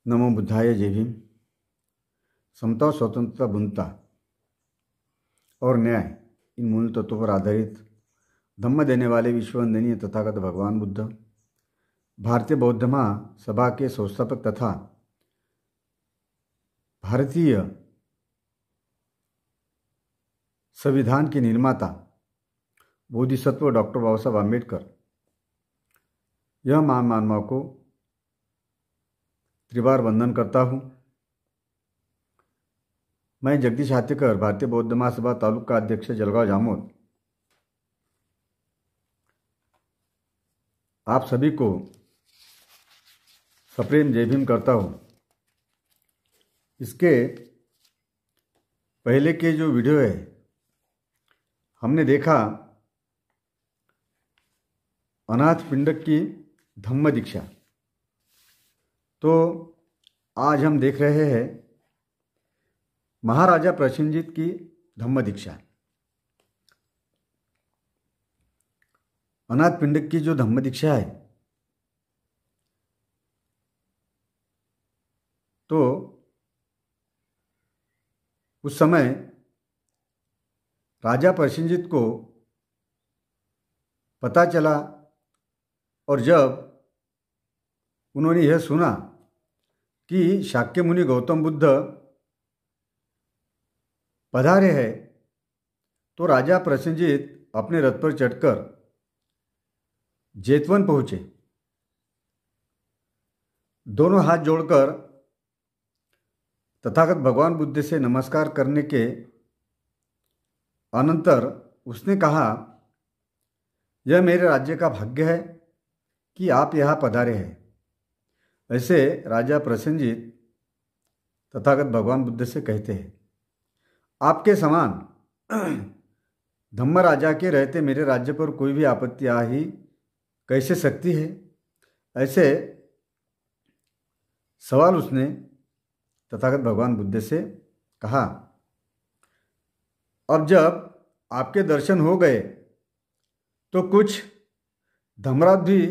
नमो बुद्धाय जय भीम। समता, स्वतंत्रता, बंधुता और न्याय, इन मूल तत्वों पर आधारित धम्म देने वाले विश्ववंदनीय तथागत भगवान बुद्ध भारतीय बौद्ध महासभा के संस्थापक तथा भारतीय संविधान के निर्माता बोधिसत्व डॉक्टर बाबा साहब आम्बेडकर यह महामानव को त्रिबार वंदन करता हूँ। मैं जगदीश हाथीकर, भारतीय बौद्ध महासभा तालुका अध्यक्ष, जलगांव जामोद, आप सभी को सप्रेम जय भीम करता हूँ। इसके पहले के जो वीडियो है हमने देखा अनाथ पिंडक की धम्म दीक्षा, तो आज हम देख रहे हैं महाराजा प्रसेनजीत की धम्म दीक्षा। अनाथ पिंडक की जो धम्म दीक्षा है, तो उस समय राजा प्रसेनजीत को पता चला, और जब उन्होंने यह सुना कि शाक्य मुनि गौतम बुद्ध पधारे हैं, तो राजा प्रसेनजीत अपने रथ पर चढ़कर जेतवन पहुँचे। दोनों हाथ जोड़कर तथागत भगवान बुद्ध से नमस्कार करने के अनंतर उसने कहा, यह मेरे राज्य का भाग्य है कि आप यहाँ पधारे हैं। ऐसे राजा प्रसेनजीत तथागत भगवान बुद्ध से कहते हैं, आपके समान धम्म राजा के रहते मेरे राज्य पर कोई भी आपत्ति आ ही कैसे सकती है। ऐसे सवाल उसने तथागत भगवान बुद्ध से कहा। अब जब आपके दर्शन हो गए तो कुछ धर्मराज भी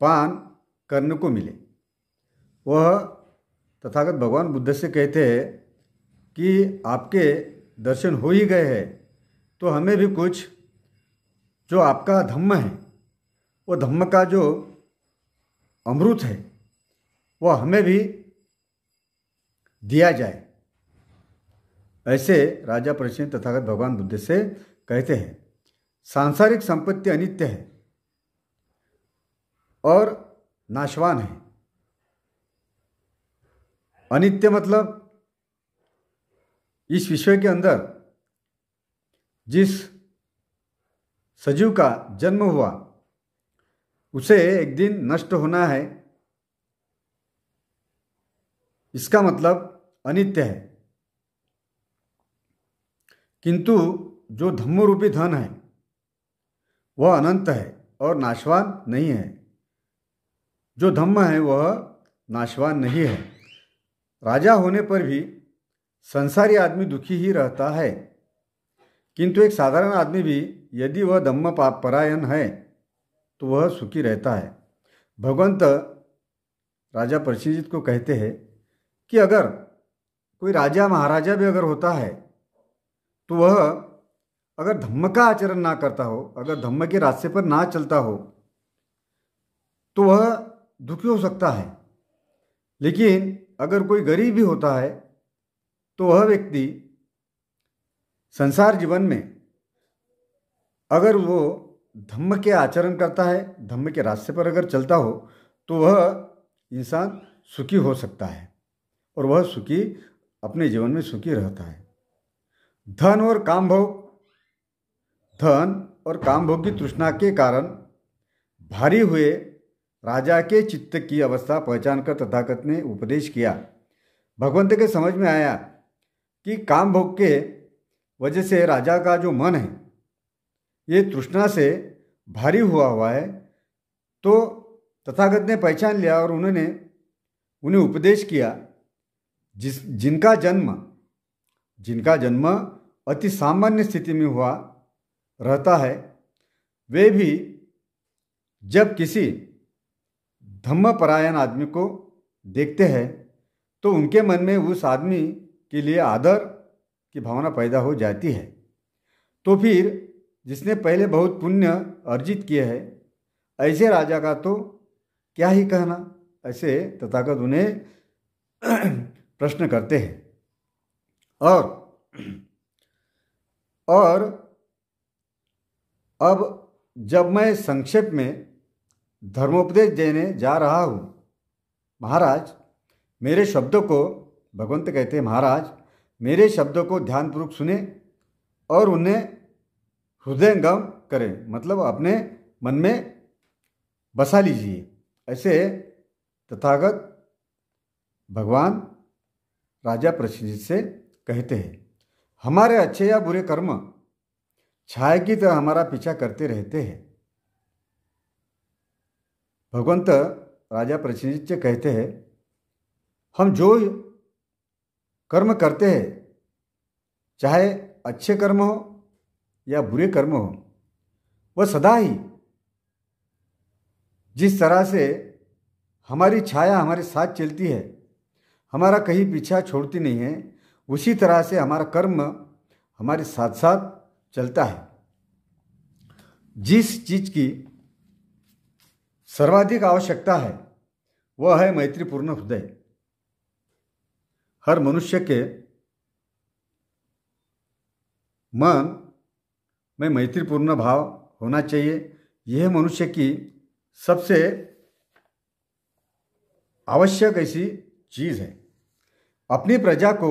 पान करने को मिले। वह तथागत भगवान बुद्ध से कहते हैं कि आपके दर्शन हो ही गए हैं, तो हमें भी कुछ जो आपका धम्म है, वो धम्म का जो अमृत है, वह हमें भी दिया जाए। ऐसे राजा प्रसेनजीत तथागत भगवान बुद्ध से कहते हैं। सांसारिक संपत्ति अनित्य है और नाशवान है। अनित्य मतलब इस विश्व के अंदर जिस सजीव का जन्म हुआ उसे एक दिन नष्ट होना है, इसका मतलब अनित्य है। किंतु जो धम्म रूपी धन है वह अनंत है और नाशवान नहीं है। जो धम्म है वह नाशवान नहीं है। राजा होने पर भी संसारी आदमी दुखी ही रहता है, किंतु एक साधारण आदमी भी यदि वह धम्म परायण है तो वह सुखी रहता है। भगवंत राजा प्रसेनजीत को कहते हैं कि अगर कोई राजा महाराजा भी अगर होता है तो वह अगर धम्म का आचरण ना करता हो, अगर धम्म के रास्ते पर ना चलता हो, तो वह दुखी हो सकता है। लेकिन अगर कोई गरीब भी होता है तो वह व्यक्ति संसार जीवन में अगर वो धम्म के आचरण करता है, धम्म के रास्ते पर अगर चलता हो, तो वह इंसान सुखी हो सकता है और वह सुखी अपने जीवन में सुखी रहता है। धन और काम भोग की तृष्णा के कारण भारी हुए राजा के चित्त की अवस्था पहचान कर तथागत ने उपदेश किया। भगवंत के समझ में आया कि काम भोग के वजह से राजा का जो मन है ये तृष्णा से भारी हुआ है, तो तथागत ने पहचान लिया और उन्हें उपदेश किया। जिनका जन्म अति सामान्य स्थिति में हुआ रहता है, वे भी जब किसी धम्मपरायण आदमी को देखते हैं तो उनके मन में उस आदमी के लिए आदर की भावना पैदा हो जाती है। तो फिर जिसने पहले बहुत पुण्य अर्जित किए है, ऐसे राजा का तो क्या ही कहना, ऐसे तथागत उन्हें प्रश्न करते हैं। और अब जब मैं संक्षेप में धर्मोपदेश देने जा रहा हूँ, महाराज मेरे शब्दों को, भगवंत कहते हैं महाराज मेरे शब्दों को ध्यानपूर्वक सुने और उन्हें हृदयंगम करें, मतलब अपने मन में बसा लीजिए। ऐसे तथागत भगवान राजा परीक्षित से कहते हैं। हमारे अच्छे या बुरे कर्म छाया की तरह हमारा पीछा करते रहते हैं। भगवंत राजा परीक्षित से कहते हैं, हम जो कर्म करते हैं, चाहे अच्छे कर्म हो या बुरे कर्म हो, वह सदा ही जिस तरह से हमारी छाया हमारे साथ चलती है, हमारा कहीं पीछा छोड़ती नहीं है, उसी तरह से हमारा कर्म हमारे साथ साथ चलता है। जिस चीज की सर्वाधिक आवश्यकता है वह है मैत्रीपूर्ण हृदय। हर मनुष्य के मन में मैत्रीपूर्ण भाव होना चाहिए। यह मनुष्य की सबसे आवश्यक ऐसी चीज है। अपनी प्रजा को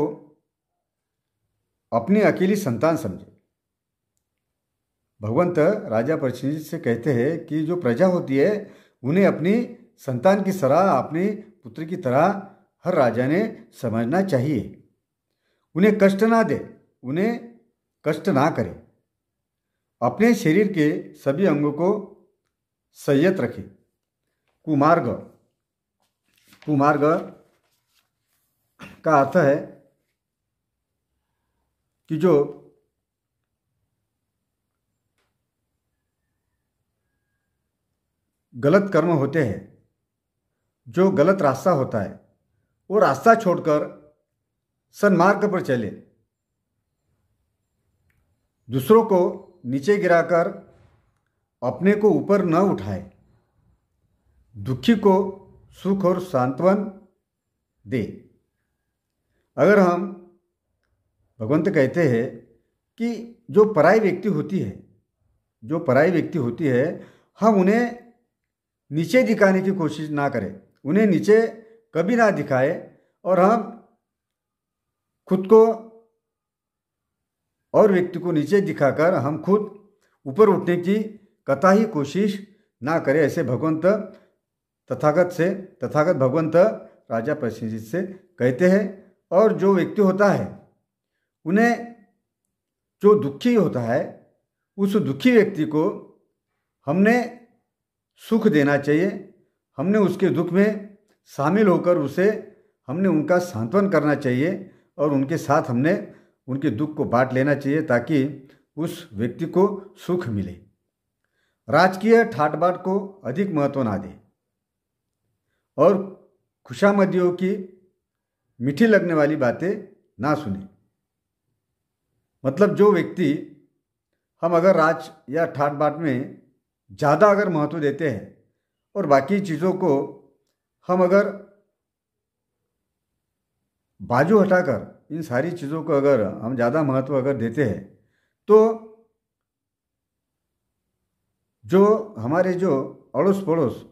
अपनी अकेली संतान समझे। भगवंत राजा परीक्षित से कहते हैं कि जो प्रजा होती है उन्हें अपनी संतान की तरह, अपने पुत्र की तरह हर राजा ने समझना चाहिए। उन्हें कष्ट ना दे, उन्हें कष्ट ना करे, अपने शरीर के सभी अंगों को संयत रखे। कुमार्ग का अर्थ है कि जो गलत कर्म होते हैं, जो गलत रास्ता होता है, वो रास्ता छोड़कर सन्मार्ग पर चले, दूसरों को नीचे गिराकर अपने को ऊपर न उठाए, दुखी को सुख और सांत्वन दे। अगर हम, भगवंत कहते हैं कि जो पराई व्यक्ति होती है, हम उन्हें नीचे दिखाने की कोशिश ना करें, उन्हें नीचे कभी ना दिखाए, और हम खुद को और व्यक्ति को नीचे दिखाकर हम खुद ऊपर उठने की कतई कोशिश ना करें। ऐसे भगवंत तथागत भगवंत राजा परीक्षित से कहते हैं। और जो व्यक्ति होता है, उन्हें जो दुखी होता है, उस दुखी व्यक्ति को हमने सुख देना चाहिए। हमने उसके दुख में शामिल होकर हमने उनका सांत्वन करना चाहिए और उनके साथ हमने उनके दुख को बांट लेना चाहिए, ताकि उस व्यक्ति को सुख मिले। राजकीय ठाट बाट को अधिक महत्व ना दे और खुशामदियों की मीठी लगने वाली बातें ना सुने। मतलब जो व्यक्ति, हम अगर राज या ठाट बाट में ज़्यादा अगर महत्व देते हैं और बाकी चीज़ों को हम अगर बाजू हटाकर इन सारी चीज़ों को अगर हम ज़्यादा महत्व अगर देते हैं, तो जो हमारे जो अड़ोस पड़ोस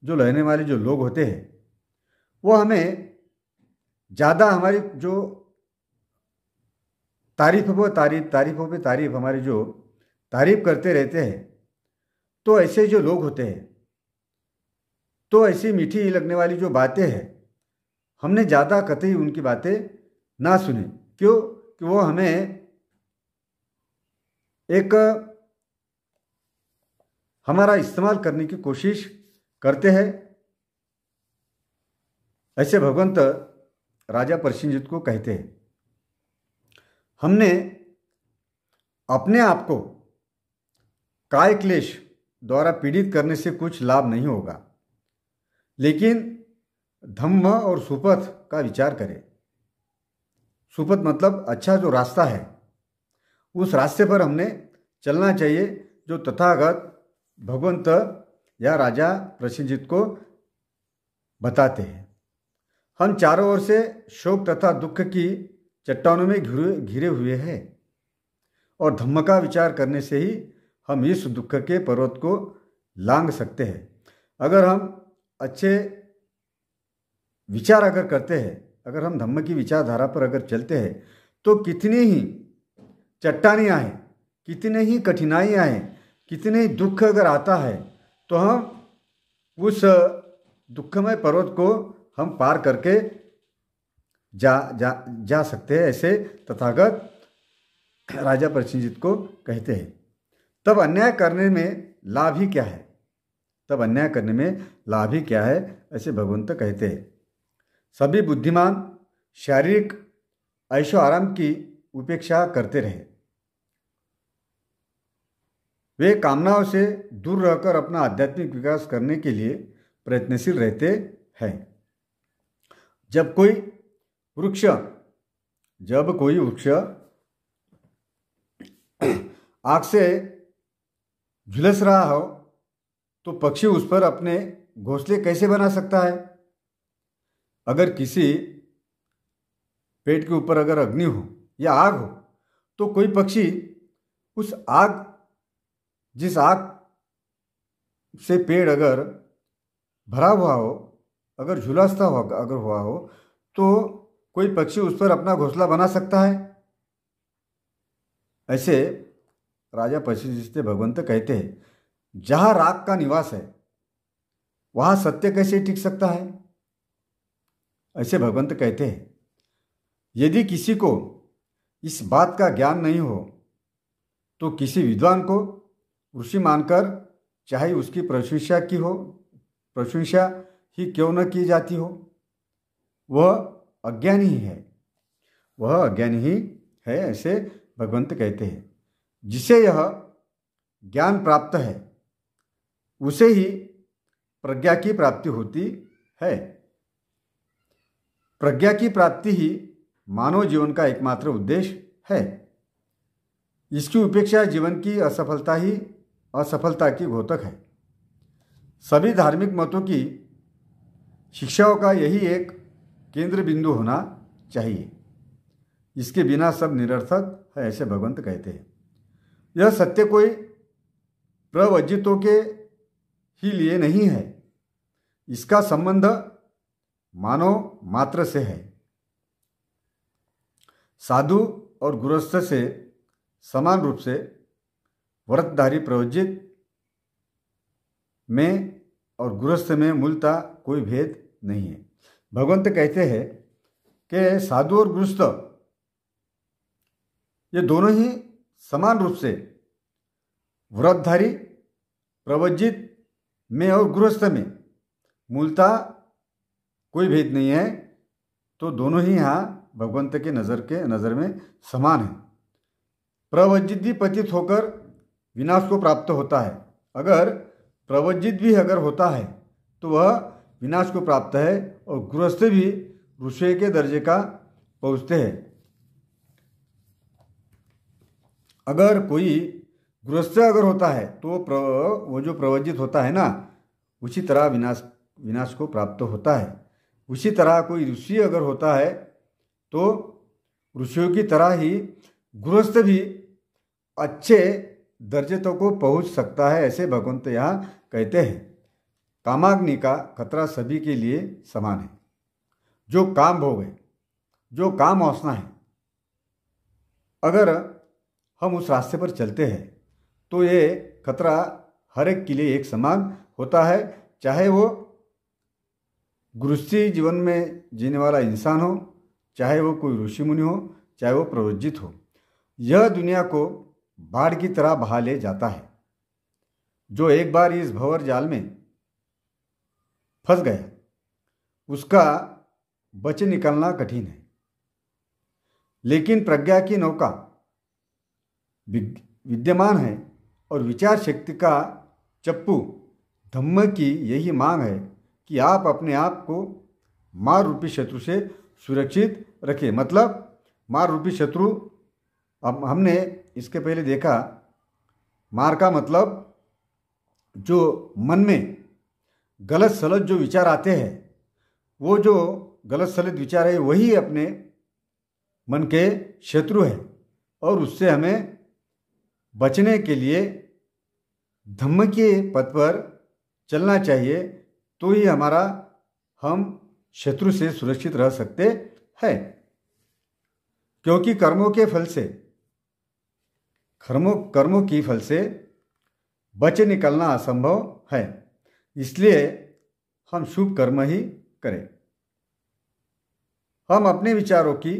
जो रहने वाले जो लोग होते हैं, वो हमें ज़्यादा हमारी जो तारीफों पे तारीफ हमारी जो तारीफ करते रहते हैं, तो ऐसे जो लोग होते हैं, तो ऐसी मीठी लगने वाली जो बातें हैं, हमने ज़्यादा कतई उनकी बातें ना सुने। क्यों? कि वो हमें एक हमारा इस्तेमाल करने की कोशिश करते हैं। ऐसे भगवंत राजा परीक्षित को कहते हैं, हमने अपने आप को काय क्लेश द्वारा पीड़ित करने से कुछ लाभ नहीं होगा, लेकिन धम्म और सुपथ का विचार करें। सुपथ मतलब अच्छा जो रास्ता है, उस रास्ते पर हमने चलना चाहिए जो तथागत भगवंत या राजा प्रसेनजीत को बताते हैं। हम चारों ओर से शोक तथा दुख की चट्टानों में घिरे हुए हैं और धम्म का विचार करने से ही हम इस दुख के पर्वत को लांघ सकते हैं। अगर हम अच्छे विचार अगर करते हैं, अगर हम धम्म की विचारधारा पर अगर चलते हैं, तो कितनी ही चट्टानें आए, कितने ही कठिनाई आए, कितने ही दुख अगर आता है, तो हम उस दुखमय पर्वत को हम पार करके जा सकते हैं, ऐसे तथागत राजा प्रसेनजीत को कहते हैं। तब अन्याय करने में लाभ ही क्या है? तब अन्याय करने में लाभ ही क्या है, ऐसे भगवंत कहते हैं। सभी बुद्धिमान शारीरिक ऐशो आराम की उपेक्षा करते रहे। वे कामनाओं से दूर रहकर अपना आध्यात्मिक विकास करने के लिए प्रयत्नशील रहते हैं। जब कोई वृक्ष आग से झुलस रहा हो, तो पक्षी उस पर अपने घोंसले कैसे बना सकता है? अगर किसी पेड़ के ऊपर अगर अग्नि हो या आग हो, तो कोई पक्षी उस जिस आग से पेड़ अगर भरा हुआ हो, अगर झुलसता हो अगर हुआ हो, तो कोई पक्षी उस पर अपना घोंसला बना सकता है? ऐसे राजा प्रसेनजीत से भगवंत कहते हैं, जहाँ राग का निवास है वहाँ सत्य कैसे टिक सकता है? ऐसे भगवंत कहते हैं, यदि किसी को इस बात का ज्ञान नहीं हो, तो किसी विद्वान को ऋषि मानकर चाहे उसकी प्रशंसा ही क्यों न की जाती हो, वह अज्ञानी ही है, वह अज्ञानी ही है, ऐसे भगवंत कहते हैं। जिसे यह ज्ञान प्राप्त है, उसे ही प्रज्ञा की प्राप्ति होती है। प्रज्ञा की प्राप्ति ही मानव जीवन का एकमात्र उद्देश्य है। इसकी उपेक्षा जीवन की असफलता की घोतक है। सभी धार्मिक मतों की शिक्षाओं का यही एक केंद्र बिंदु होना चाहिए। इसके बिना सब निरर्थक है, ऐसे भगवंत कहते हैं। यह सत्य कोई प्रवज्जितों के ही लिए नहीं है, इसका संबंध मानव मात्र से है। साधु और गृहस्थ से समान रूप से व्रतधारी प्रवज्जित में और गृहस्थ में मूलतः कोई भेद नहीं है। भगवंत कहते हैं कि साधु और गृहस्थ ये दोनों ही समान रूप से व्रतधारी प्रवज्जित में और गृहस्थ में मूलतः कोई भेद नहीं है, तो दोनों ही यहाँ भगवंत के नज़र में समान है। प्रवज्जित भी पतित होकर विनाश को प्राप्त होता है, अगर प्रवज्जित भी अगर होता है तो वह विनाश को प्राप्त है, और गृहस्थ भी ऋषि के दर्जे का पहुँचते हैं। अगर कोई गृहस्थ अगर होता है तो वो जो प्रवज्जित होता है ना, उसी तरह विनाश को प्राप्त होता है। उसी तरह कोई ऋषि अगर होता है तो ऋषियों की तरह ही गृहस्थ भी अच्छे दर्जे तक को पहुंच सकता है, ऐसे भगवंत यहाँ कहते हैं। कामाग्नि का खतरा सभी के लिए समान है। जो काम भोग है, जो काम वासना है, अगर हम उस रास्ते पर चलते हैं तो ये खतरा हर एक के लिए एक समान होता है, चाहे वो गृहस्थी जीवन में जीने वाला इंसान हो, चाहे वो कोई ऋषि मुनि हो, चाहे वो प्रवज्जित हो। यह दुनिया को बाढ़ की तरह बहा ले जाता है। जो एक बार इस भंवर जाल में फंस गया, उसका बच निकलना कठिन है। लेकिन प्रज्ञा की नौका विद्यमान है और विचार शक्ति का चप्पू धम्म की यही मांग है कि आप अपने आप को मार रूपी शत्रु से सुरक्षित रखें। मतलब मार रूपी शत्रु, अब हमने इसके पहले देखा, मार का मतलब जो मन में गलत सलत जो विचार आते हैं, वो जो गलत सलत विचार है वही अपने मन के शत्रु है, और उससे हमें बचने के लिए धम्म के पथ पर चलना चाहिए, तो ही हमारा हम शत्रु से सुरक्षित रह सकते हैं। क्योंकि कर्मों की फल से बच निकलना असंभव है, इसलिए हम शुभ कर्म ही करें। हम अपने विचारों की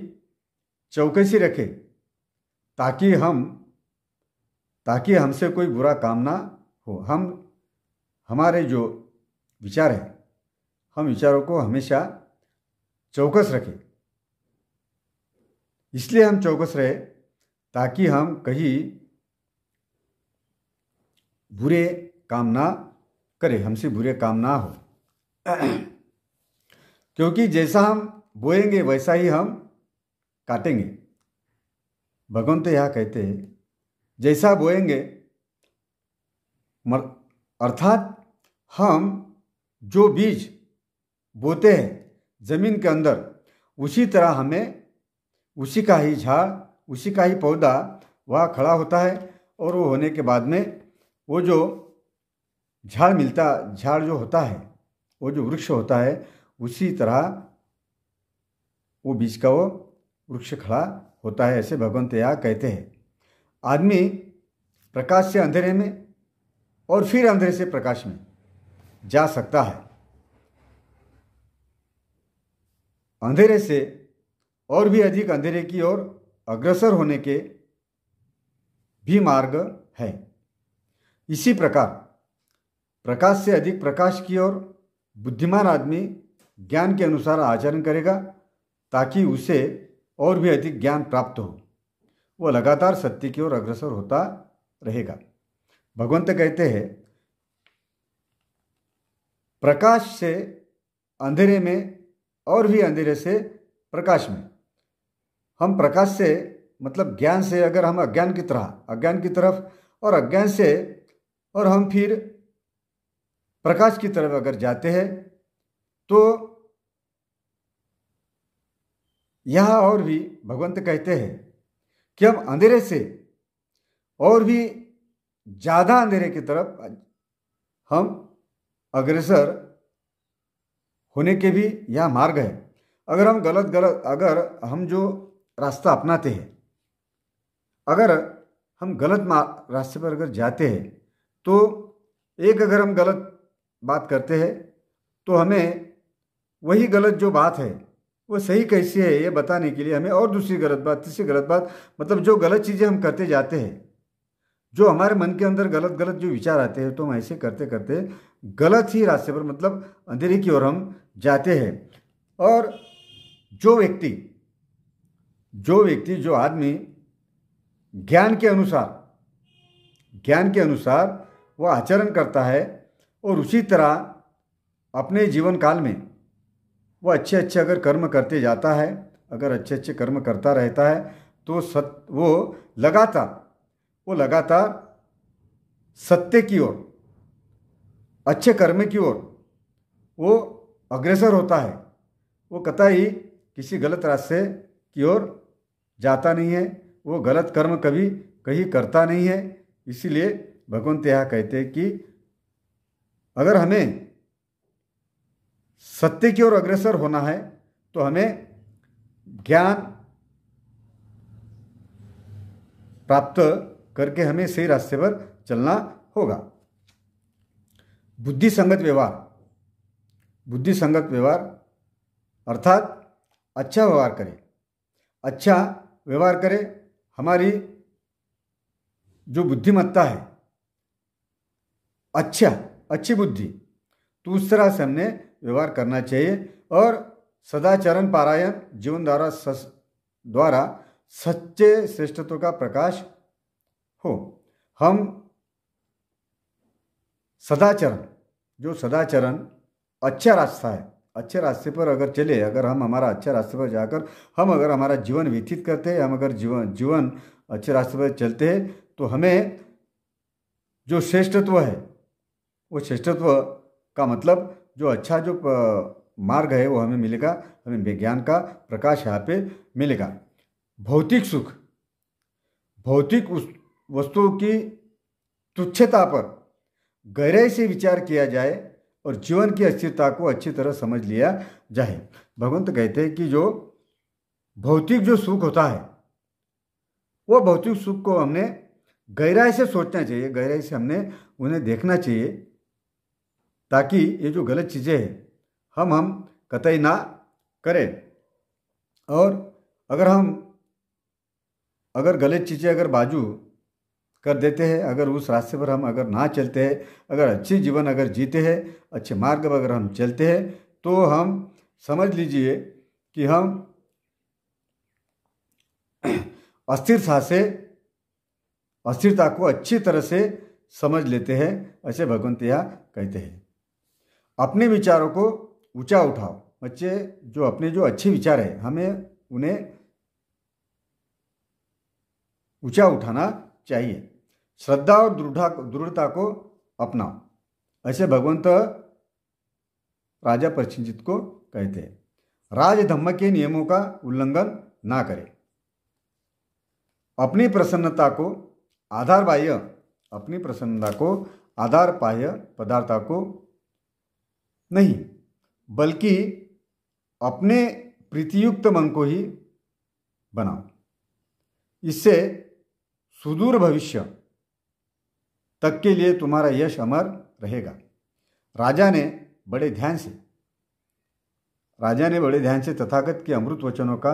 चौकसी रखें ताकि हमसे कोई बुरा काम ना हो। हमारे जो विचार है, हम विचारों को हमेशा चौकस रखें। इसलिए हम चौकस रहे ताकि हम कहीं बुरे काम ना करें, हमसे बुरे काम ना हो। क्योंकि जैसा हम बोएंगे वैसा ही हम काटेंगे। भगवान तो यह कहते हैं, जैसा बोएंगे, अर्थात हम जो बीज बोते हैं जमीन के अंदर, उसी तरह हमें उसी का ही झाड़, उसी का ही पौधा वह खड़ा होता है, और वो होने के बाद में वो जो झाड़ जो होता है, वो जो वृक्ष होता है, उसी तरह वो बीज का वो वृक्ष खड़ा होता है। ऐसे भगवंत यहाँ कहते हैं। आदमी प्रकाश से अंधेरे में और फिर अंधेरे से प्रकाश में जा सकता है। अंधेरे से और भी अधिक अंधेरे की ओर अग्रसर होने के भी मार्ग है। इसी प्रकार प्रकाश से अधिक प्रकाश की ओर बुद्धिमान आदमी ज्ञान के अनुसार आचरण करेगा, ताकि उसे और भी अधिक ज्ञान प्राप्त हो। वह लगातार सत्य की ओर अग्रसर होता रहेगा। भगवंत कहते हैं, प्रकाश से अंधेरे में और भी अंधेरे से प्रकाश में। हम प्रकाश से मतलब ज्ञान से, अगर हम अज्ञान की तरफ और अज्ञान से और हम फिर प्रकाश की तरफ अगर जाते हैं, तो यहाँ और भी भगवंत कहते हैं कि हम अंधेरे से और भी ज़्यादा अंधेरे की तरफ हम अग्रसर होने के भी यह मार्ग है। अगर हम जो रास्ता अपनाते हैं, अगर हम गलत रास्ते पर अगर जाते हैं, तो अगर हम गलत बात करते हैं, तो हमें वही गलत जो बात है वो सही कैसी है ये बताने के लिए हमें और दूसरी गलत बात, तीसरी गलत बात, मतलब जो गलत चीज़ें हम करते जाते हैं, जो हमारे मन के अंदर गलत जो विचार आते हैं, तो हम ऐसे करते करते गलत ही रास्ते पर, मतलब अंधेरे की ओर हम जाते हैं। और जो व्यक्ति जो आदमी ज्ञान के अनुसार वह आचरण करता है, और उसी तरह अपने जीवन काल में वो अच्छे अगर कर्म करते जाता है, अगर अच्छे कर्म करता रहता है, तो वो लगातार सत्य की ओर, अच्छे कर्म की ओर वो अग्रसर होता है। वो कतई किसी गलत रास्ते की ओर जाता नहीं है, वो गलत कर्म कहीं करता नहीं है। इसीलिए भगवंत यहाँ कहते हैं कि अगर हमें सत्य की ओर अग्रसर होना है, तो हमें ज्ञान प्राप्त करके हमें सही रास्ते पर चलना होगा। बुद्धि संगत व्यवहार अर्थात अच्छा व्यवहार करें। हमारी जो बुद्धिमत्ता है, अच्छी बुद्धि, तो उस तरह से हमने व्यवहार करना चाहिए। और सदाचरण पारायण जीवन द्वारा सच्चे श्रेष्ठत्व का प्रकाश हो। हम सदाचरण अच्छा रास्ता है, अच्छे रास्ते पर अगर चले, अगर हम हमारा अच्छे रास्ते पर जाकर हम अगर हमारा जीवन व्यतीत करते हैं, हम अगर जीवन अच्छे रास्ते पर चलते हैं, तो हमें जो श्रेष्ठत्व है, वो श्रेष्ठत्व का मतलब जो अच्छा जो मार्ग है वो हमें मिलेगा, हमें विज्ञान का प्रकाश यहाँ पे मिलेगा। भौतिक सुख, भौतिक वस्तुओं की तुच्छता पर गहराई से विचार किया जाए और जीवन की अस्थिरता को अच्छी तरह समझ लिया जाए। भगवंत कहते हैं कि जो भौतिक जो सुख होता है, वो भौतिक सुख को हमने गहराई से सोचना चाहिए, गहराई से हमने उन्हें देखना चाहिए, ताकि ये जो गलत चीज़ें हैं हम कतई ना करें। और अगर गलत चीज़ें अगर बाजू कर देते हैं, अगर उस रास्ते पर हम अगर ना चलते हैं, अगर अच्छी जीवन अगर जीते हैं, अच्छे मार्ग पर अगर हम चलते हैं, तो हम समझ लीजिए कि हम अस्थिरता को अच्छी तरह से समझ लेते हैं। ऐसे भगवंत यहाँ कहते हैं। अपने विचारों को ऊंचा उठाओ। बच्चे जो अपने जो अच्छे विचार है, हमें उन्हें ऊंचा उठाना चाहिए। श्रद्धा और दृढ़ता को अपनाओ। ऐसे भगवंत राजा परीक्षित को कहते हैं। राजधम्म के नियमों का उल्लंघन ना करें। अपनी प्रसन्नता को आधार बाह्य पदार्थ को नहीं, बल्कि अपने प्रीतियुक्त मन को ही बनाओ। इससे सुदूर भविष्य तक के लिए तुम्हारा यश अमर रहेगा। राजा ने बड़े ध्यान से तथागत के अमृत वचनों का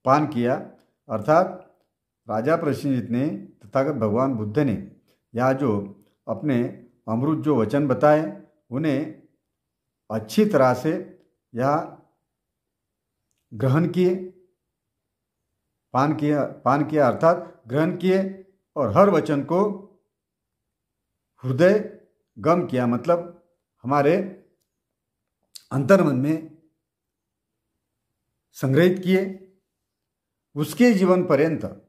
पान किया। अर्थात राजा परीक्षित ने, तथागत भगवान बुद्ध ने यहाँ जो अपने अमृत जो वचन बताए, उन्हें अच्छी तरह से यहाँ ग्रहण किए, पान किया अर्थात ग्रहण किए, और हर वचन को हृदय गम किया, मतलब हमारे अंतर्मन में संग्रहित किए। उसके जीवन पर्यंत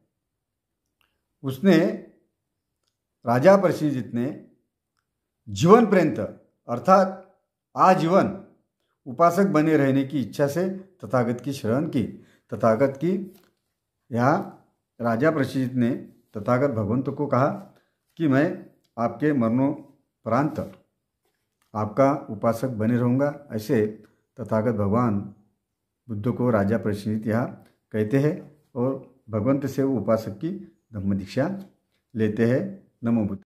उसने, राजा परीक्षित ने जीवन पर्यंत अर्थात आजीवन उपासक बने रहने की इच्छा से तथागत की शरण की। तथागत की यहाँ राजा परीक्षित ने तथागत भगवंत को कहा कि मैं आपके मरणोपरांत आपका उपासक बने रहूँगा। ऐसे तथागत भगवान बुद्ध को राजा परीक्षित यहाँ कहते हैं, और भगवंत से वो उपासक की धम्म दीक्षा लेते हैं। नमो बुद्ध।